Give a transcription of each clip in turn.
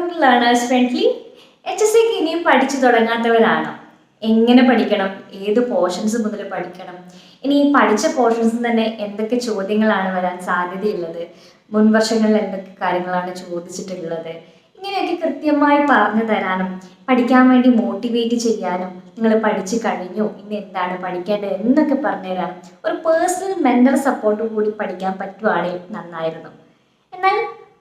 Welcome to learners friendly. HSCക്ക് ഇനിയും പഠിച്ചു തുടങ്ങാത്തവരാണോ? എങ്ങനെ പഠിക്കണം, ഏത് പോർഷൻസ് മുതൽ പഠിക്കണം, ഇനി ഈ പഠിച്ച പോർഷൻസിൽ തന്നെ എന്തൊക്കെ ചോദ്യങ്ങളാണ് വരാൻ സാധ്യതയുള്ളത്, മുൻ വർഷങ്ങളിൽ എന്തൊക്കെ കാര്യങ്ങളാണ് ചോദിച്ചിട്ടുള്ളത്, ഇങ്ങനെയൊക്കെ കൃത്യമായി പറഞ്ഞു തരാനും പഠിക്കാൻ വേണ്ടി മോട്ടിവേറ്റ് ചെയ്യാനും നിങ്ങൾ പഠിച്ചു കഴിഞ്ഞു ഇനി എന്താണ് പഠിക്കേണ്ടത് എന്നൊക്കെ പറഞ്ഞു തരാനും ഒരു പേഴ്സണൽ മെന്റർ സപ്പോർട്ട് കൂടി പഠിക്കാൻ പറ്റുവാണെങ്കിൽ നന്നായിരുന്നു. എന്നാൽ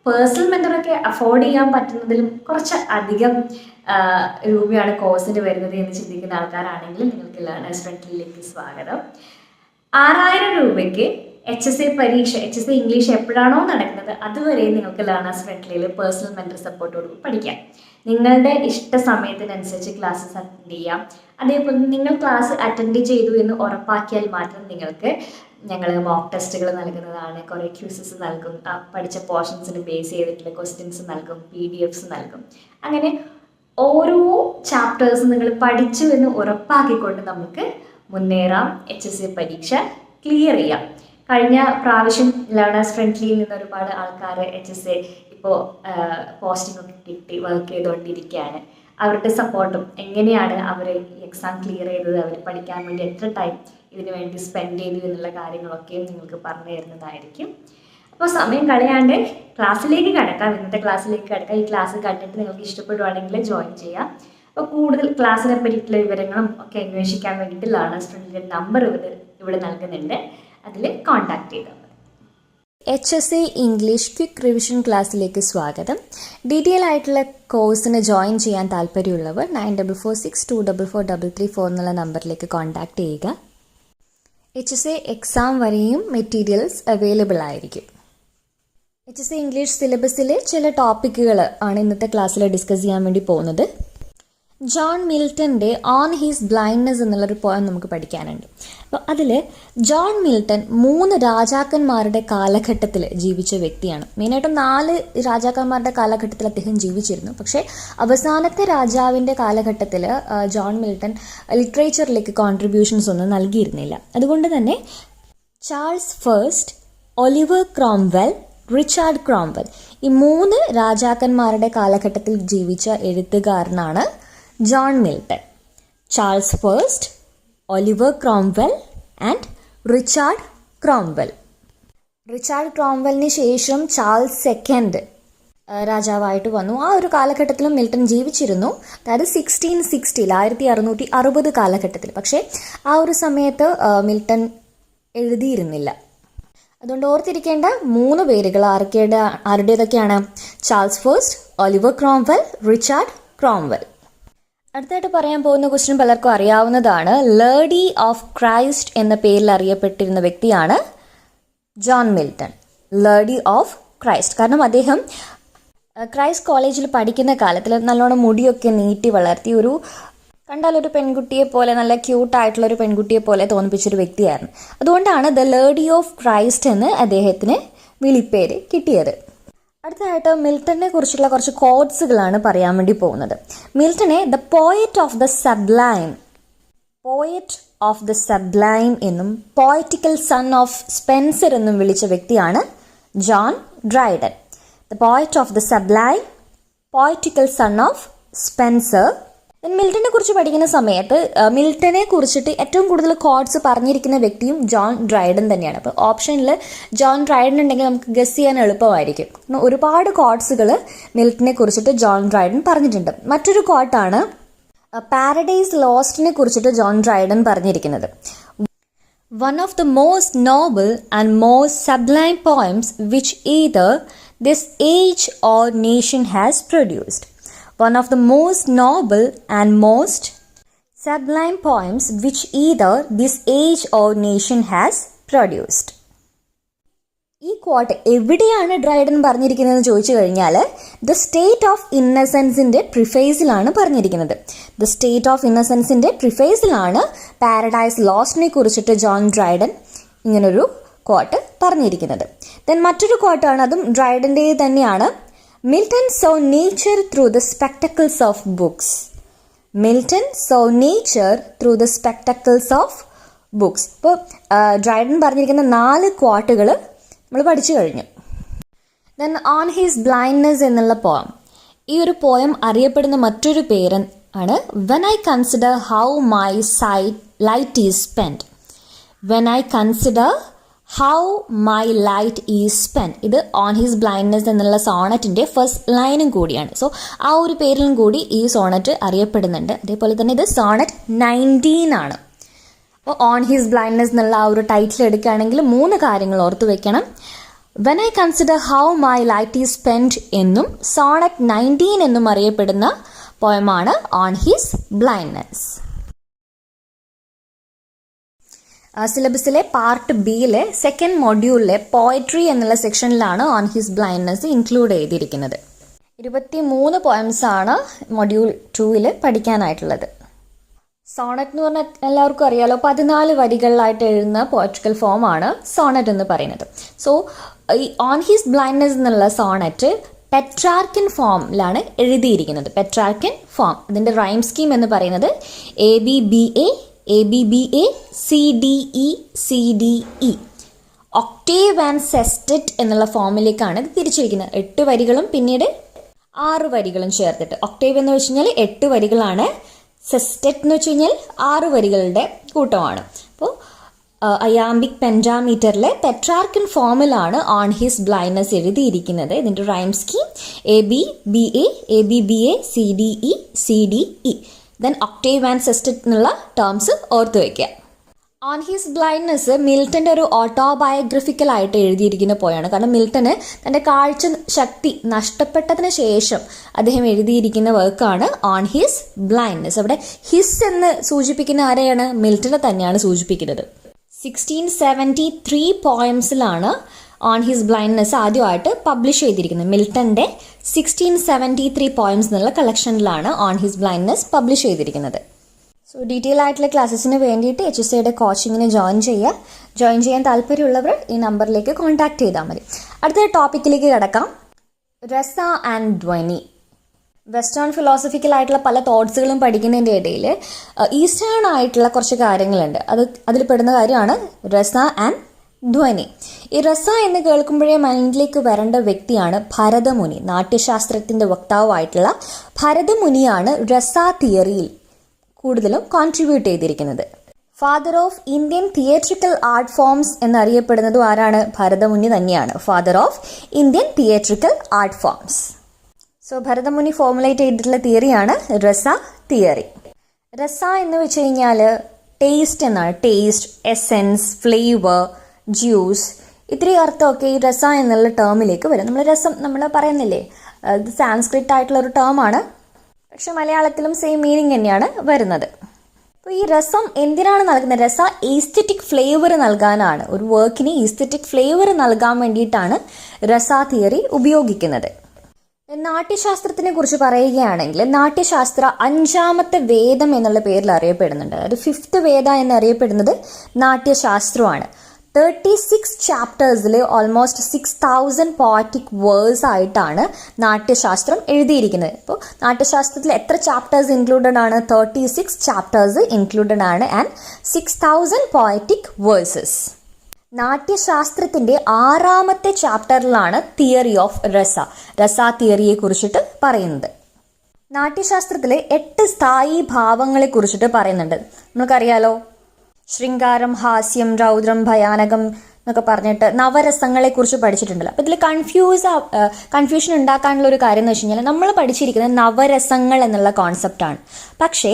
പേഴ്സണൽ മെന്ററൊക്കെ അഫോർഡ് ചെയ്യാൻ പറ്റുന്നതിലും കുറച്ച് അധികം രൂപയാണ് കോഴ്സിന് വരുന്നത് എന്ന് ചിന്തിക്കുന്ന ആൾക്കാരാണെങ്കിൽ നിങ്ങൾക്ക് ലേണേഴ്സ് ഫ്രണ്ട്ലിയിലേക്ക് സ്വാഗതം. 6000 രൂപയ്ക്ക് HSC പരീക്ഷ, HSC ഇംഗ്ലീഷ് എപ്പോഴാണോ നടക്കുന്നത് അതുവരെ നിങ്ങൾക്ക് ലേണേഴ്സ് ഫ്രണ്ട്ലിയിൽ പേഴ്സണൽ മെന്റർ സപ്പോർട്ടോട് പഠിക്കാം. നിങ്ങളുടെ ഇഷ്ട സമയത്തിനനുസരിച്ച് ക്ലാസ്സസ് അറ്റൻഡ് ചെയ്യാം. അതേപോലെ നിങ്ങൾ ക്ലാസ് അറ്റൻഡ് ചെയ്തു എന്ന് ഉറപ്പാക്കിയാൽ മാത്രം നിങ്ങൾക്ക് ഞങ്ങൾ മോക്ക് ടെസ്റ്റുകൾ നൽകുന്നതാണ്. കുറേ ക്യൂസസ് നൽകും, പഠിച്ച പോർഷൻസിന് ബേസ് ചെയ്തിട്ടുള്ള ക്വസ്റ്റ്യൻസ് നൽകും, PDFs നൽകും. അങ്ങനെ ഓരോ ചാപ്റ്റേഴ്സും നിങ്ങൾ പഠിച്ചു എന്ന് ഉറപ്പാക്കിക്കൊണ്ട് നമുക്ക് മുന്നേറാം. HSC പരീക്ഷ ക്ലിയർ ചെയ്യാം. കഴിഞ്ഞ പ്രാവശ്യം ലേണേഴ്സ് ഫ്രണ്ട്ലിയിൽ നിന്ന് ഒരുപാട് ആൾക്കാർ HSC ഇപ്പോൾ പോസ്റ്റിംഗ് ഒക്കെ കിട്ടി വർക്ക് ചെയ്തുകൊണ്ടിരിക്കുകയാണ്. അവരുടെ സപ്പോർട്ടും എങ്ങനെയാണ് അവർ എക്സാം ക്ലിയർ ചെയ്തത്, അവർ പഠിക്കാൻ വേണ്ടി എത്ര ടൈം ഇതിനു വേണ്ടി സ്പെൻഡ് ചെയ്തു എന്നുള്ള കാര്യങ്ങളൊക്കെയും നിങ്ങൾക്ക് പറഞ്ഞു തരുന്നതായിരിക്കും. അപ്പോൾ സമയം കളയാണ്ട് ക്ലാസ്സിലേക്ക് കടക്കാം. ഇന്നത്തെ ക്ലാസ്സിലേക്ക് കടക്കാം. ഈ ക്ലാസ് കണ്ടിട്ട് നിങ്ങൾക്ക് ഇഷ്ടപ്പെടുവാണെങ്കിൽ ജോയിൻ ചെയ്യാം. അപ്പോൾ കൂടുതൽ ക്ലാസ്സിനെ പറ്റിയിട്ടുള്ള വിവരങ്ങളും ഒക്കെ അന്വേഷിക്കാൻ വേണ്ടിയിട്ട് ലേണേഴ്സ് ഫ്രണ്ട്ലിയുടെ നമ്പർ ഇവിടെ നൽകുന്നുണ്ട്. അതിൽ കോൺടാക്ട് ചെയ്താൽ മതി. HSC ഇംഗ്ലീഷ് ക്വിക്ക് റിവിഷൻ ക്ലാസ്സിലേക്ക് സ്വാഗതം. ഡീറ്റെയിൽ ആയിട്ടുള്ള കോഴ്സിന് ജോയിൻ ചെയ്യാൻ താല്പര്യമുള്ളവർ 9446244334 എന്നുള്ള നമ്പറിലേക്ക് കോൺടാക്ട് ചെയ്യുക. HSC എക്സാം വരെയും മെറ്റീരിയൽസ് അവൈലബിൾ ആയിരിക്കും. HSC ഇംഗ്ലീഷ് സിലബസിലെ ചില ടോപ്പിക്കുകൾ ആണ് ഇന്നത്തെ ക്ലാസ്സിൽ ഡിസ്കസ് ചെയ്യാൻ വേണ്ടി പോകുന്നത്. ജോൺ മിൽട്ടൻ്റെ ഓൺ ഹിസ് ബ്ലൈൻഡ്നെസ് എന്നുള്ളൊരു പോയം നമുക്ക് പഠിക്കാനുണ്ട്. അപ്പോൾ അതിൽ ജോൺ മിൽട്ടൺ 3 രാജാക്കന്മാരുടെ കാലഘട്ടത്തിൽ ജീവിച്ച വ്യക്തിയാണ്. മെയിനായിട്ടും 4 രാജാക്കന്മാരുടെ കാലഘട്ടത്തിൽ അദ്ദേഹം ജീവിച്ചിരുന്നു. പക്ഷേ അവസാനത്തെ രാജാവിൻ്റെ കാലഘട്ടത്തിൽ ജോൺ മിൽട്ടൺ ലിറ്ററേച്ചറിലേക്ക് കോൺട്രിബ്യൂഷൻസ് ഒന്നും നൽകിയിരുന്നില്ല. അതുകൊണ്ട് തന്നെ Charles first, Oliver Cromwell, Richard Cromwell ഈ 3 രാജാക്കന്മാരുടെ കാലഘട്ടത്തിൽ ജീവിച്ച എഴുത്തുകാരനാണ് John Milton. Charles first, Oliver Cromwell and Richard Cromwell. Richard ക്രോംവെലിന് ശേഷം ചാൾസ് സെക്കൻഡ് രാജാവായിട്ട് വന്നു. ആ ഒരു കാലഘട്ടത്തിലും മിൽട്ടൺ ജീവിച്ചിരുന്നു. അതായത് 1660 1660 കാലഘട്ടത്തിൽ. പക്ഷേ ആ ഒരു സമയത്ത് മിൽട്ടൺ എഴുതിയിരുന്നില്ല. അതുകൊണ്ട് ഓർത്തിരിക്കേണ്ട 3 പേരുകൾ ആരുടേതൊക്കെയാണ്? Charles first, Oliver Cromwell, Richard Cromwell. അടുത്തായിട്ട് പറയാൻ പോകുന്ന ക്വസ്റ്റ്യൻ പലർക്കും അറിയാവുന്നതാണ്. ലേഡി ഓഫ് ക്രൈസ്റ്റ് എന്ന പേരിൽ അറിയപ്പെട്ടിരുന്ന വ്യക്തിയാണ് John Milton. Lady of Christ കാരണം അദ്ദേഹം ക്രൈസ്റ്റ് കോളേജിൽ പഠിക്കുന്ന കാലത്തിൽ നല്ലോണം മുടിയൊക്കെ നീട്ടി വളർത്തി കണ്ടാൽ ഒരു പെൺകുട്ടിയെ പോലെ, നല്ല ക്യൂട്ടായിട്ടുള്ള ഒരു പെൺകുട്ടിയെ പോലെ തോന്നിപ്പിച്ചൊരു വ്യക്തിയായിരുന്നു. അതുകൊണ്ടാണ് ദ ലേഡി ഓഫ് ക്രൈസ്റ്റ് എന്ന് അദ്ദേഹത്തിന് വിളിപ്പേര് കിട്ടിയത്. അടുത്തതായിട്ട് മിൽട്ടനെ കുറിച്ചുള്ള കുറച്ച് കോട്സുകളാണ് പറയാൻ വേണ്ടി പോകുന്നത്. മിൽട്ടനെ the poet of the sublime എന്നും പോയറ്റിക്കൽ സൺ ഓഫ് സ്പെൻസർ എന്നും വിളിച്ച വ്യക്തിയാണ് John Dryden. The poet of the sublime, poetical son of Spenser. മിൽട്ടനെ കുറിച്ച് പഠിക്കുന്ന സമയത്ത് മിൽട്ടനെ കുറിച്ചിട്ട് ഏറ്റവും കൂടുതൽ കോട്സ് പറഞ്ഞിരിക്കുന്ന വ്യക്തിയും ജോൺ ഡ്രൈഡൻ തന്നെയാണ്. അപ്പോൾ ഓപ്ഷനിൽ ജോൺ ഡ്രൈഡൻ ഉണ്ടെങ്കിൽ നമുക്ക് ഗസ് ചെയ്യാൻ എളുപ്പമായിരിക്കും. ഒരുപാട് കോട്സുകൾ മിൽട്ടനെ കുറിച്ചിട്ട് ജോൺ ഡ്രൈഡൻ പറഞ്ഞിട്ടുണ്ട്. മറ്റൊരു കോട്ടാണ് പാരഡൈസ് ലോസ്റ്റിനെ കുറിച്ചിട്ട് ജോൺ ഡ്രൈഡൻ പറഞ്ഞിരിക്കുന്നത്. One of the most noble and most sublime poems which either this age or nation has produced. One of the most noble and most sublime poems which either this age or nation has produced. ഈ ക്വാട്ട് എവിടെയാണ് Dryden പറഞ്ഞിരിക്കുന്നതെന്ന് ചോദിച്ചു കഴിഞ്ഞാൽ the state of ഇന്നസെൻസിൻ്റെ പ്രിഫേസിലാണ് പറഞ്ഞിരിക്കുന്നത്. The state of ഇന്നസെൻസിൻ്റെ പ്രിഫേസിലാണ് paradise ലോസ്റ്റിനെ കുറിച്ചിട്ട് John Dryden ഇങ്ങനൊരു ക്വാട്ട് പറഞ്ഞിരിക്കുന്നത്. Then മറ്റൊരു ക്വാട്ടാണ്, അതും ഡ്രൈഡൻ്റെ തന്നെയാണ്. Milton saw nature through the spectacles of books. Milton saw nature through the spectacles of books. ഇപ്പോൾ ഡ്രൈഡൻ പറഞ്ഞിരിക്കുന്ന 4 ക്വാട്ടുകൾ നമ്മൾ പഠിച്ചു കഴിഞ്ഞു. Then on his blindness എന്നുള്ള പോം, ഈ ഒരു പോയം അറിയപ്പെടുന്ന മറ്റൊരു പേര് ആണ് when I consider how my light is spend. When I consider how my light is spend. ഇത് ഓൺ ഹിസ് ബ്ലൈൻഡ്നെസ് എന്നുള്ള സോണറ്റിൻ്റെ ഫസ്റ്റ് ലൈനും കൂടിയാണ്. സോ ആ ഒരു പേരിലും കൂടി ഈ സോണറ്റ് അറിയപ്പെടുന്നുണ്ട്. അതേപോലെ തന്നെ ഇത് സോണറ്റ് 19 ആണ്. അപ്പോൾ ഓൺ ഹിസ് ബ്ലൈൻഡ്നെസ് എന്നുള്ള ആ ഒരു ടൈറ്റിൽ എടുക്കുകയാണെങ്കിൽ 3 കാര്യങ്ങൾ ഓർത്ത് വെക്കണം. When I consider how my light is spent എന്നും സോണറ്റ് 19 എന്നും അറിയപ്പെടുന്ന പോയമാണ് ഓൺ ഹിസ് ബ്ലൈൻഡ്നെസ്. സിലബസിലെ പാർട്ട് ബിയിലെ സെക്കൻഡ് മൊഡ്യൂളിലെ പോയട്രി എന്നുള്ള സെക്ഷനിലാണ് ഓൺ ഹിസ് ബ്ലൈൻഡ്നെസ് ഇൻക്ലൂഡ് ചെയ്തിരിക്കുന്നത്. 23 പോയംസ് ആണ് മൊഡ്യൂൾ 2 പഠിക്കാനായിട്ടുള്ളത്. സോണറ്റ് എന്ന് പറഞ്ഞാൽ എല്ലാവർക്കും അറിയാലോ, 14 വരികളിലായിട്ട് എഴുതുന്ന പോയട്രിക്കൽ ഫോമാണ് സോണറ്റ് എന്ന് പറയുന്നത്. സോ ഈ ഓൺ ഹിസ് ബ്ലൈൻഡ്നെസ് എന്നുള്ള സോണറ്റ് പെട്രാർക്കൻ ഫോമിലാണ് എഴുതിയിരിക്കുന്നത്. പെട്രാർക്കൻ ഫോം, ഇതിൻ്റെ റൈം സ്കീം എന്ന് പറയുന്നത് ABBA ABBA CDE CDE. Octave and sestet എന്നുള്ള ഫോമിലേക്കാണ് ഇത് തിരിച്ചിരിക്കുന്നത്. 8 വരികളും പിന്നീട് 6 വരികളും ചേർത്തിട്ട്. ഒക്ടേവ് എന്ന് വെച്ച് കഴിഞ്ഞാൽ 8 വരികളാണ്, സെസ്റ്ററ്റ് എന്ന് വെച്ച് കഴിഞ്ഞാൽ 6 വരികളുടെ കൂട്ടമാണ്. അപ്പോൾ അയാംബിക് പെൻഡാമീറ്ററിലെ പെട്രാർക്കൻ ഫോമിലാണ് ഓൺ ഹിസ് ബ്ലൈൻഡ്നെസ് എഴുതിയിരിക്കുന്നത്. ഇതിൻ്റെ rhyme scheme ABBA ABBA CDE CDE. Then octave and sestet എന്നുള്ള ടേംസ് ഓർത്ത് വയ്ക്കുക. ഓൺ ഹിസ് ബ്ലൈൻഡ്നെസ് മിൽട്ടൻ്റെ ഒരു ഓട്ടോബയോഗ്രഫിക്കൽ ആയിട്ട് എഴുതിയിരിക്കുന്ന പോയാണ്. കാരണം മിൽട്ടന് തൻ്റെ കാഴ്ച ശക്തി നഷ്ടപ്പെട്ടതിന് ശേഷം അദ്ദേഹം എഴുതിയിരിക്കുന്ന വർക്കാണ് ഓൺ ഹിസ് ബ്ലൈൻഡ്നെസ്. അവിടെ ഹിസ് എന്ന് സൂചിപ്പിക്കുന്ന ആരെയാണ്? മിൽട്ടനെ തന്നെയാണ് സൂചിപ്പിക്കുന്നത്. 1673 പോയംസിലാണ് ഓൺ ഹിസ് ബ്ലൈൻഡ്നെസ് ആദ്യമായിട്ട് പബ്ലിഷ് ചെയ്തിരിക്കുന്നത്. മിൽട്ടൻ്റെ 1673 പോയംസ് എന്നുള്ള കളക്ഷനിലാണ് ഓൺ ഹിസ് ബ്ലൈൻഡ്നെസ് പബ്ലിഷ് ചെയ്തിരിക്കുന്നത്. സോ ഡീറ്റെയിൽ ആയിട്ടുള്ള ക്ലാസ്സസിന് വേണ്ടിയിട്ട് HSAയുടെ കോച്ചിങ്ങിന് ജോയിൻ ചെയ്യാൻ താല്പര്യമുള്ളവർ ഈ നമ്പറിലേക്ക് കോൺടാക്ട് ചെയ്താൽ മതി. അടുത്ത ടോപ്പിക്കിലേക്ക് കിടക്കാം. രസ ആൻഡ് ധ്വനി. വെസ്റ്റേൺ ഫിലോസഫിക്കൽ ആയിട്ടുള്ള പല തോട്ട്സുകളും പഠിക്കുന്നതിൻ്റെ ഇടയിൽ ഈസ്റ്റേൺ ആയിട്ടുള്ള കുറച്ച് കാര്യങ്ങളുണ്ട്. അതിൽ പെടുന്ന കാര്യമാണ് രസ ആൻഡ് ധ്വനി. ഈ രസ എന്ന് കേൾക്കുമ്പോഴേ മൈൻഡിലേക്ക് വരേണ്ട വ്യക്തിയാണ് ഭരതമുനി. നാട്യശാസ്ത്രത്തിൻ്റെ വക്താവായിട്ടുള്ള ഭരതമുനിയാണ് രസ തിയറിയിൽ കൂടുതലും കോൺട്രിബ്യൂട്ട് ചെയ്തിരിക്കുന്നത്. Father of Indian theatrical art forms എന്നറിയപ്പെടുന്നതും ആരാണ്? ഭരതമുനി തന്നെയാണ് father of Indian theatrical art forms. So Bharatamuni formulate ചെയ്തിട്ടുള്ള തിയറിയാണ് രസ തിയറി. രസ എന്ന് വെച്ച് കഴിഞ്ഞാൽ ടേസ്റ്റ് എന്നാണ്. ടേസ്റ്റ്, എസെൻസ്, ഫ്ലേവർ, ജ്യൂസ്, ഇത്രയും അർത്ഥമൊക്കെ ഈ രസ എന്നുള്ള ടേമിലേക്ക് വരും. നമ്മൾ പറയുന്നില്ലേ, ഇത് സാൻസ്ക്രിറ്റ് ആയിട്ടുള്ള ഒരു ടേമാണ്, പക്ഷെ മലയാളത്തിലും സെയിം മീനിങ് തന്നെയാണ് വരുന്നത്. അപ്പോൾ ഈ രസം എന്തിനാണ് നൽകുന്നത്? രസ ഈസ്തെറ്റിക് ഫ്ലേവർ നൽകാനാണ്. ഒരു വർക്കിന് ഈസ്തെറ്റിക് ഫ്ലേവർ നൽകാൻ വേണ്ടിയിട്ടാണ് രസ തിയറി ഉപയോഗിക്കുന്നത്. നാട്യശാസ്ത്രത്തിനെ കുറിച്ച് പറയുകയാണെങ്കിൽ നാട്യശാസ്ത്ര 5ാമത്തെ വേദം എന്നുള്ള പേരിൽ അറിയപ്പെടുന്നുണ്ട്. അത് 5th വേദ എന്നറിയപ്പെടുന്നത് നാട്യശാസ്ത്രമാണ്. 36 ചാപ്റ്റേഴ്സിൽ ഓൾമോസ്റ്റ് 6000 പോയറ്റിക് വേഴ്സ് ആയിട്ടാണ് നാട്യശാസ്ത്രം എഴുതിയിരിക്കുന്നത്. ഇപ്പോൾ നാട്യശാസ്ത്രത്തിൽ എത്ര ചാപ്റ്റേഴ്സ് ഇൻക്ലൂഡഡ് ആണ്? 36 ചാപ്റ്റേഴ്സ് ഇൻക്ലൂഡഡ് ആണ് ആൻഡ് 6000 പോയറ്റിക് വേഴ്സസ്. നാട്യശാസ്ത്രത്തിൻ്റെ 6ാമത്തെ ചാപ്റ്ററിലാണ് തിയറി ഓഫ് രസ തിയറിയെ കുറിച്ചിട്ട് പറയുന്നത്. നാട്യശാസ്ത്രത്തിലെ 8 സ്ഥായി ഭാവങ്ങളെ കുറിച്ചിട്ട് പറയുന്നുണ്ട്. നമുക്കറിയാലോ, ശൃംഗാരം, ഹാസ്യം, രൗദ്രം, ഭയാനകം എന്നൊക്കെ പറഞ്ഞിട്ട് നവരസങ്ങളെ കുറിച്ച് പഠിച്ചിട്ടുണ്ടല്ലോ. അപ്പോൾ ഇതിൽ കൺഫ്യൂഷൻ ഉണ്ടാക്കാനുള്ള ഒരു കാര്യം എന്ന് വെച്ച് കഴിഞ്ഞാൽ നമ്മൾ പഠിച്ചിരിക്കുന്നത് നവരസങ്ങൾ എന്നുള്ള കോൺസെപ്റ്റാണ്. പക്ഷേ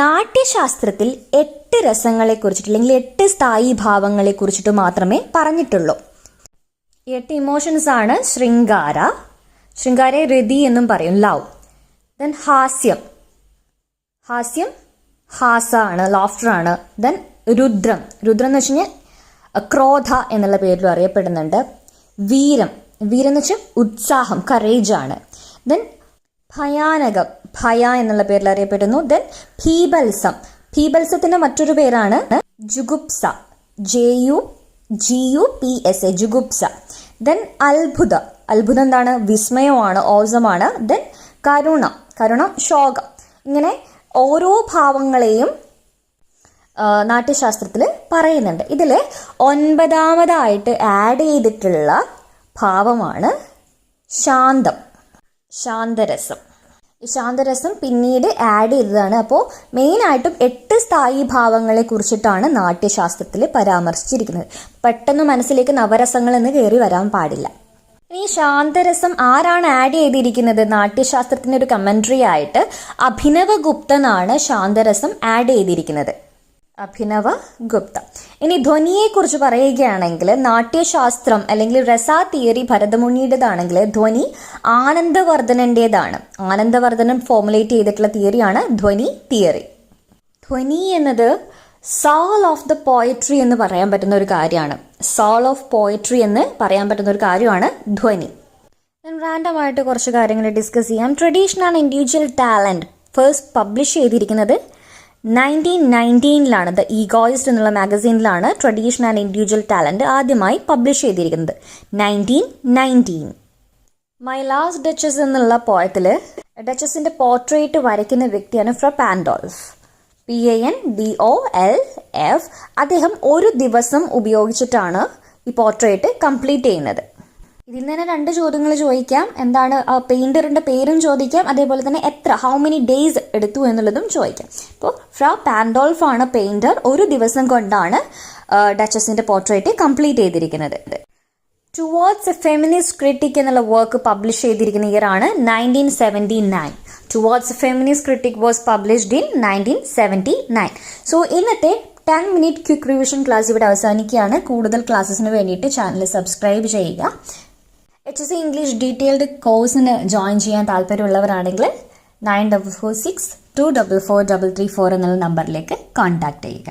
നാട്യശാസ്ത്രത്തിൽ 8 രസങ്ങളെ കുറിച്ചിട്ട് അല്ലെങ്കിൽ 8 സ്ഥായി ഭാവങ്ങളെ കുറിച്ചിട്ട് മാത്രമേ പറഞ്ഞിട്ടുള്ളൂ. 8 ഇമോഷൻസ് ആണ് ശൃംഗാരയെ രതി എന്നും പറയും, ലവ്. ദെൻ ഹാസ്യം ഹാസ ആണ്, ലോഫ്റ്റർ ആണ്. ദെൻ രുദ്രം എന്ന് വെച്ച് കഴിഞ്ഞാൽ ക്രോധ എന്നുള്ള പേരിലും അറിയപ്പെടുന്നുണ്ട്. വീരം എന്ന് വെച്ചാൽ ഉത്സാഹം, കറേജ് ആണ്. ദെൻ ഭയാനകം, ഭയ എന്നുള്ള പേരിൽ അറിയപ്പെടുന്നു. ദെൻ ഭീബൽസത്തിന്റെ മറ്റൊരു പേരാണ് ജുഗുപ്സ, JUGUPSA, ജുഗുപ്സ. ദെൻ അത്ഭുതം എന്താണ്? വിസ്മയമാണ്, ഓസമാണ്. ദെൻ കരുണം, ശോകം. ഇങ്ങനെ ഓരോ ഭാവങ്ങളെയും നാട്യശാസ്ത്രത്തിൽ പറയുന്നുണ്ട്. ഇതിൽ 9ാമതായിട്ട് ആഡ് ചെയ്തിട്ടുള്ള ഭാവമാണ് ശാന്തം. ശാന്തരസം. ഈ ശാന്തരസം പിന്നീട് ആഡ് ചെയ്തതാണ്. അപ്പോൾ മെയിനായിട്ടും 8 സ്ഥായി ഭാവങ്ങളെ കുറിച്ചിട്ടാണ് നാട്യശാസ്ത്രത്തിൽ പരാമർശിച്ചിരിക്കുന്നത്. പെട്ടെന്ന് മനസ്സിലേക്ക് നവരസങ്ങൾ എന്ന് കയറി വരാൻ പാടില്ല. ഈ ശാന്തരസം ആരാണ് ആഡ് ചെയ്തിരിക്കുന്നത്? നാട്യശാസ്ത്രത്തിൻ്റെ ഒരു കമൻട്രി ആയിട്ട് അഭിനവ ഗുപ്തനാണ് ശാന്തരസം ആഡ് ചെയ്തിരിക്കുന്നത്. അഭിനവ ഗുപ്ത. ഇനി ധ്വനിയെക്കുറിച്ച് പറയുകയാണെങ്കിൽ നാട്യശാസ്ത്രം അല്ലെങ്കിൽ രസ തിയറി ഭരതമുനിയുടേതാണെങ്കിൽ ധ്വനി ആനന്ദവർദ്ധനൻ്റേതാണ്. ആനന്ദവർദ്ധനൻ ഫോർമുലേറ്റ് ചെയ്തിട്ടുള്ള തിയറിയാണ് ധ്വനി തിയറി. ധ്വനി എന്നത് സോൾ ഓഫ് ദ പോയട്രി എന്ന് പറയാൻ പറ്റുന്ന ഒരു കാര്യമാണ്. സോൾ ഓഫ് പോയട്രി എന്ന് പറയാൻ പറ്റുന്ന ഒരു കാര്യമാണ് ധ്വനി. ഞാൻ റാൻഡമായിട്ട് കുറച്ച് കാര്യങ്ങൾ ഡിസ്കസ് ചെയ്യാം. Tradition and individual talent first publish ചെയ്തിരിക്കുന്നത് 1919 ദ ഈഗോയിസ്റ്റ് എന്നുള്ള മാഗസീനിലാണ് ട്രഡീഷൻ ആൻഡ് ഇൻഡിവിജ്വൽ ടാലൻറ്റ് ആദ്യമായി പബ്ലിഷ് ചെയ്തിരിക്കുന്നത്. 1919. മൈ ലാസ്റ്റ് ഡച്ചസ് എന്നുള്ള പോയത്തിൽ ഡച്ചസിൻ്റെ പോർട്രേറ്റ് വരയ്ക്കുന്ന വ്യക്തിയാണ് ഫ്ര പാൻഡോൾഫ്. PANDOLF. അദ്ദേഹം ഒരു ദിവസം ഉപയോഗിച്ചിട്ടാണ് ഈ പോർട്രേറ്റ് കംപ്ലീറ്റ് ചെയ്യുന്നത്. ഇതിൽ നിന്ന് തന്നെ 2 ചോദ്യങ്ങൾ ചോദിക്കാം. എന്താണ് പെയിൻറ്ററിൻ്റെ പേരും ചോദിക്കാം, അതേപോലെ തന്നെ ഹൗ മെനി ഡേയ്സ് എടുത്തു എന്നുള്ളതും ചോദിക്കാം. ഇപ്പോൾ ഫ്ര പാൻഡോൾഫ് ആണ് പെയിൻറ്റർ. ഒരു ദിവസം കൊണ്ടാണ് ഡച്ചസിൻ്റെ പോർട്രേറ്റ് കംപ്ലീറ്റ് ചെയ്തിരിക്കുന്നത്. ടുവേർഡ്സ് എ ഫെമിനിസ്റ്റ് ക്രിട്ടിക് എന്നുള്ള വർക്ക് പബ്ലിഷ് ചെയ്തിരിക്കുന്ന ഇയർ ആണ് 1979. Towards a feminist critic was published in 1979. So ഇന്നത്തെ 10 മിനിറ്റ് ക്വിക്ക് റിവിഷൻ ക്ലാസ് ഇവിടെ അവസാനിക്കുകയാണ്. കൂടുതൽ ക്ലാസ്സസിന് വേണ്ടിയിട്ട് ചാനൽ സബ്സ്ക്രൈബ് ചെയ്യുക. HSC ഇംഗ്ലീഷ് ഡീറ്റെയിൽഡ് കോഴ്സിന് ജോയിൻ ചെയ്യാൻ താല്പര്യമുള്ളവരാണെങ്കിൽ 9446244334 എന്നുള്ള നമ്പറിലേക്ക് കോൺടാക്ട് ചെയ്യുക.